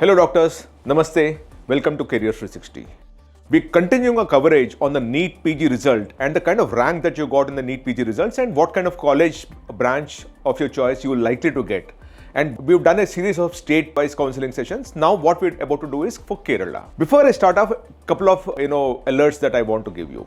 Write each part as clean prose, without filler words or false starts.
Hello doctors, Namaste, welcome to Career 360. We're continuing our coverage on the NEET PG result and the kind of rank that you got in the NEET PG results and what kind of college branch of your choice you are likely to get. And we've done a series of state-wise counselling sessions. Now what we're about to do is for Kerala. Before I start off, a couple of alerts that I want to give you.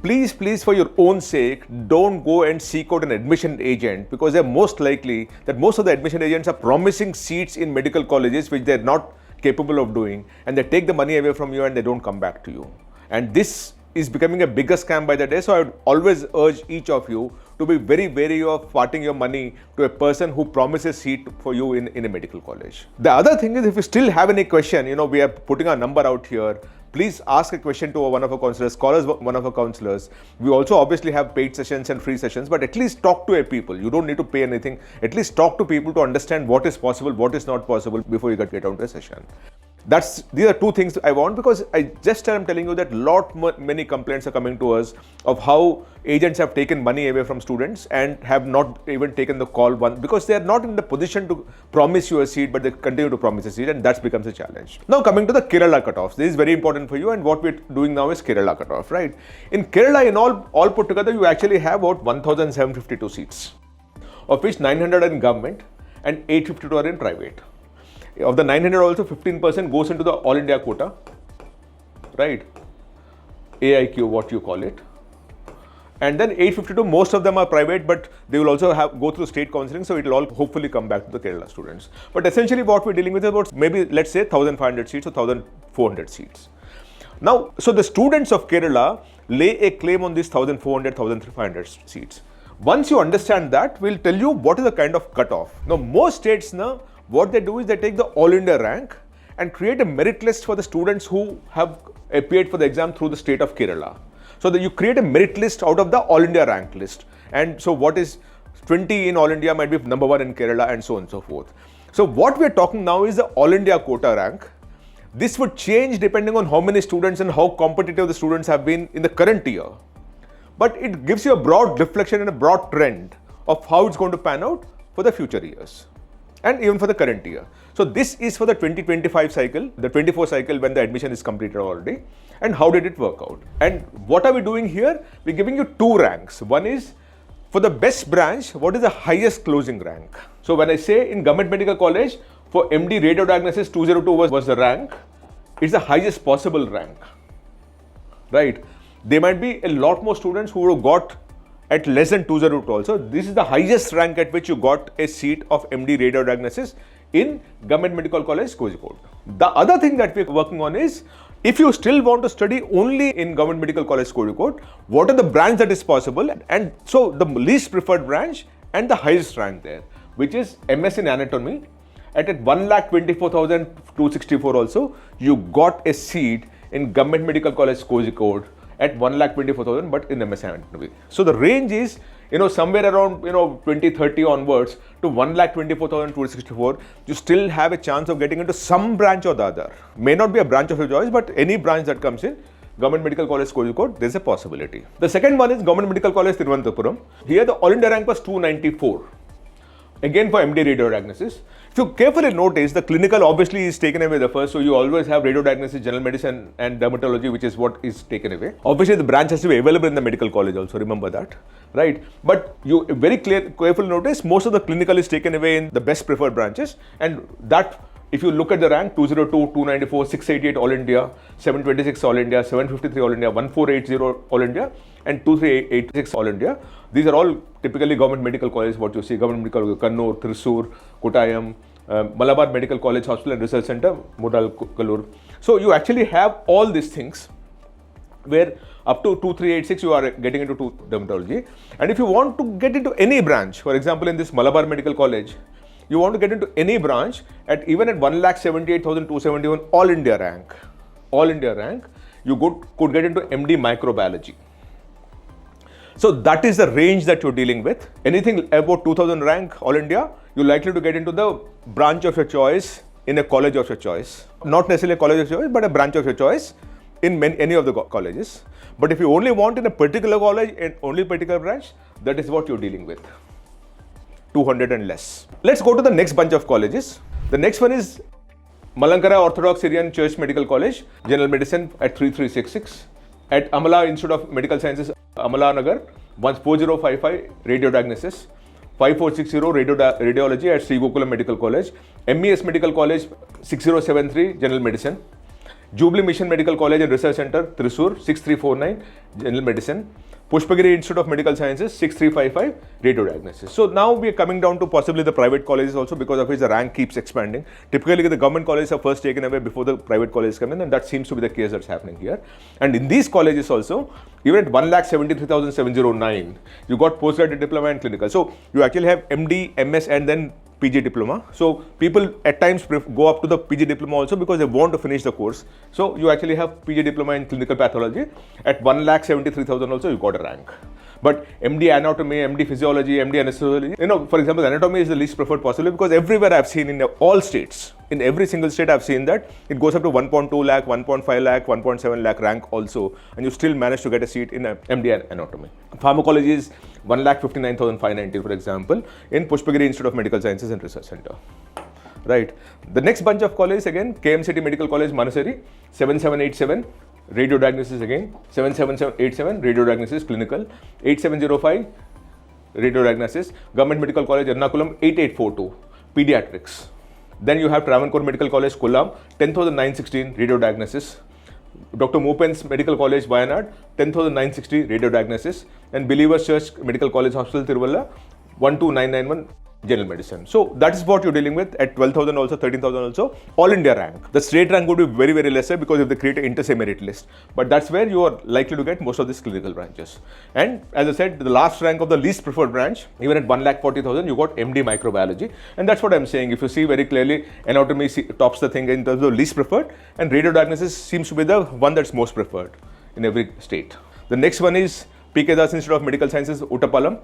Please, for your own sake, don't go and seek out an admission agent because they're most likely that most of the admission agents are promising seats in medical colleges which they're not capable of doing, and they take the money away from you and they don't come back to you. And this is becoming a bigger scam by the day. So I would always urge each of you to be very wary of parting your money to a person who promises seat for you in a medical college. The other thing is, if you still have any question, we are putting our number out here. Please ask a question to one of our counselors, call us one of our counselors. We also obviously have paid sessions and free sessions, but at least talk to a people. You don't need to pay anything. At least talk to people to understand what is possible, what is not possible before you get onto a session. These are two things I want, because I just am telling you that many complaints are coming to us of how agents have taken money away from students and have not even taken the call because they are not in the position to promise you a seat, but they continue to promise a seat, and that becomes a challenge. Now coming to the Kerala cutoffs, this is very important for you, and what we're doing now is Kerala cutoff, right? In Kerala, in all put together, you actually have about 1,752 seats, of which 900 are in government and 852 are in private. Of the 900 also, 15% goes into the All India Quota, right? AIQ, what you call it. And then 852, most of them are private, but they will also go through state counselling, so it will all hopefully come back to the Kerala students. But essentially what we're dealing with is about maybe, let's say, 1,500 seats or 1,400 seats. Now, so the students of Kerala lay a claim on these 1,400, 1,500 seats. Once you understand that, we'll tell you what is the kind of cutoff. Now, most states now, what they do is they take the All India rank and create a merit list for the students who have appeared for the exam through the state of Kerala. So that you create a merit list out of the All India rank list. And so what is 20 in All India might be number 1 in Kerala, and so on and so forth. So what we're talking now is the All India Quota rank. This would change depending on how many students and how competitive the students have been in the current year. But it gives you a broad reflection and a broad trend of how it's going to pan out for the future years, and even for the current year. So this is for the 2025 cycle, the 24 cycle when the admission is completed already. And how did it work out? And what are we doing here? We're giving you two ranks. One is for the best branch, what is the highest closing rank? So when I say in Government Medical College, for MD Radiodiagnosis 202 was the rank, it's the highest possible rank, right? There might be a lot more students who would have got at less than 202 also. This is the highest rank at which you got a seat of MD Radiodiagnosis in Government Medical College, Kozhikode. The other thing that we're working on is, if you still want to study only in Government Medical College, Kozhikode, what are the branch that is possible? And so the least preferred branch and the highest rank there, which is MS in Anatomy. At 1,24,264 also, you got a seat in Government Medical College, Kozhikode at 1,24,000, but in MS Anatomy. So the range is, somewhere around, 2030 onwards to 1,24,264. You still have a chance of getting into some branch or the other. May not be a branch of your choice, but any branch that comes in Government Medical College, Kozhikode, there's a possibility. The second one is Government Medical College, Thiruvananthapuram. Here the All India rank was 294. Again for MD Radiodiagnosis. If you carefully notice, the clinical obviously is taken away the first, so you always have Radiodiagnosis, General Medicine and Dermatology, which is what is taken away. Obviously the branch has to be available in the medical college also, remember that, right? But you very carefully notice, most of the clinical is taken away in the best preferred branches, and that, if you look at the rank, 202, 294, 688 All India, 726 All India, 753 All India, 1480 All India, and 2386 All India. These are all typically government medical colleges, what you see, Government Medical College, Kannur, Thrissur, Kottayam, Malabar Medical College, Hospital and Research Center, Modal, Kallur. So you actually have all these things where up to 2386 you are getting into dermatology. And if you want to get into any branch, for example, in this Malabar Medical College, you want to get into any branch even at 1,78,271 All India rank, you could get into MD Microbiology. So that is the range that you're dealing with. Anything about 2000 rank All India, you're likely to get into the branch of your choice in a college of your choice. Not necessarily a college of your choice, but a branch of your choice in any of the colleges. But if you only want in a particular college and only particular branch, that is what you're dealing with. 200 and less. Let's go to the next bunch of colleges. The next one is Malankara Orthodox Syrian Church Medical College, General Medicine at 3366. At Amala Institute of Medical Sciences, Amala Nagar, 4055 Radiodiagnosis. 5460 Radiology at Sri Gokulam Medical College. MES Medical College 6073 General Medicine. Jubilee Mission Medical College and Research Center, Thrissur 6349 General Medicine. Pushpagiri Institute of Medical Sciences 6355 Radiodiagnosis. So now we are coming down to possibly the private colleges also, because of which the rank keeps expanding. Typically the government colleges are first taken away before the private colleges come in, and that seems to be the case that's happening here. And in these colleges also, even at 1,73,709, you got postgraduate diploma and clinical. So you actually have MD, MS and then PG diploma. So people at times go up to the PG diploma also because they want to finish the course. So you actually have PG diploma in clinical pathology. At 1,73,000 also you got a rank. But MD anatomy, MD physiology, MD anesthesiology, for example, anatomy is the least preferred possibly, because everywhere I've seen in all states, in every single state I've seen that it goes up to 1.2 lakh, 1.5 lakh, 1.7 lakh rank also, and you still manage to get a seat in MD anatomy. Pharmacology is 1,59,590, for example, in Pushpagiri Institute of Medical Sciences and Research Center. Right. The next bunch of colleges again, KMCT Medical College, Manasari, 7787. Radiodiagnosis again, 77787, radiodiagnosis clinical, 8705, radiodiagnosis, Government Medical College, Ernakulam, 8842, Paediatrics. Then you have Travancore Medical College, Kollam, 10,916, radiodiagnosis, Dr. Mopen's Medical College, Wayanad, 10,960, radiodiagnosis, and Believers Church Medical College Hospital, Tiruvalla, 12991, General Medicine. So that is what you're dealing with at 12,000 also, 13,000 also, all India rank. The state rank would be very, very lesser because if they create an inter-se merit list. But that's where you are likely to get most of these clinical branches. And as I said, the last rank of the least preferred branch, even at 1,40,000, you got MD Microbiology. And that's what I'm saying. If you see very clearly, anatomy tops the thing in terms of least preferred, and radiodiagnosis seems to be the one that's most preferred in every state. The next one is P.K. Das Institute of Medical Sciences, Uttapalam,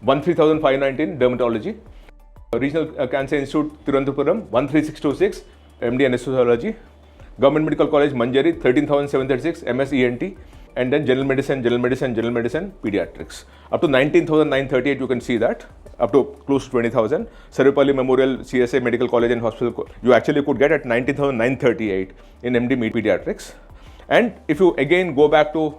13,519, Dermatology. Regional Cancer Institute, Thiruvananthapuram, 13626, MD Anesthesiology. Government Medical College, Manjari, 13,736, MS ENT. And then General Medicine, Paediatrics. Up to 19,938, you can see that. Up to close to 20,000. Sarvepalli Memorial CSA Medical College and Hospital, you actually could get at 19,938 in MD Paediatrics. And if you again go back to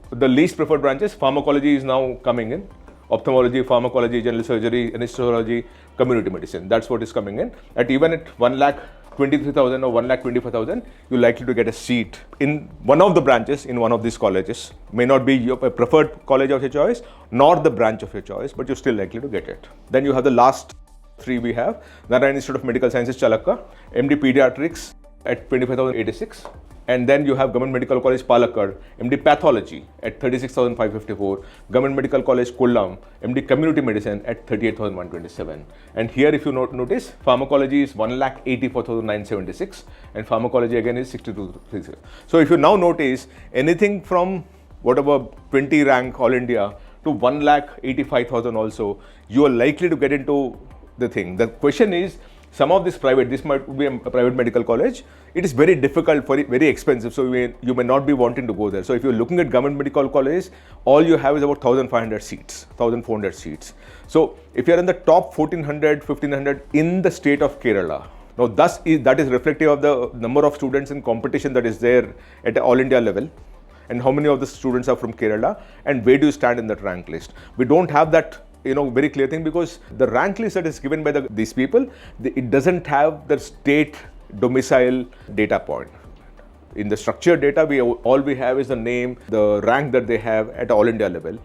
the least preferred branches, pharmacology is now coming in. Ophthalmology, pharmacology, general surgery, anesthesiology, community medicine. That's what is coming in. Even at 1,23,000 or 1,25,000, you're likely to get a seat in one of the branches in one of these colleges. May not be your preferred college of your choice, nor the branch of your choice, but you're still likely to get it. Then you have the last three we have. Narayan Institute of Medical Sciences, Chalakka, MD Paediatrics at 25,086. And then you have Government Medical College, Palakkad, MD Pathology at 36,554. Government Medical College, Kollam, MD Community Medicine at 38,127. And here if you notice, pharmacology is 1,84,976 and pharmacology again is 62,360. So if you now notice, anything from whatever 20 rank all India to 1,85,000 also, you are likely to get into the thing. The question is, some of this might be a private medical college. It is very difficult, very expensive, so you may not be wanting to go there. So if you're looking at government medical colleges, all you have is about 1,500 seats, 1,400 seats. So if you're in the top 1,400, 1,500 in the state of Kerala, now that is reflective of the number of students in competition that is there at all India level, and how many of the students are from Kerala, and where do you stand in that rank list. We don't have that very clear thing, because the rank list that is given by these people, it doesn't have the state domicile data point. In the structured data, all we have is the name, the rank that they have at all India level,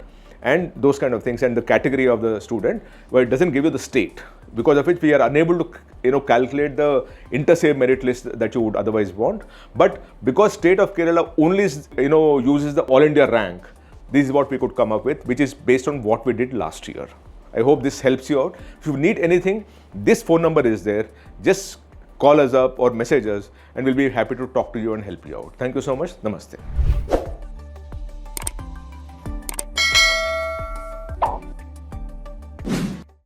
and those kind of things, and the category of the student, but it doesn't give you the state, because of which we are unable to calculate the inter-se merit list that you would otherwise want. But because state of Kerala only uses the all India rank, this is what we could come up with, which is based on what we did last year. I hope this helps you out. If you need anything, this phone number is there. Just call us up or message us, and we'll be happy to talk to you and help you out. Thank you so much. Namaste.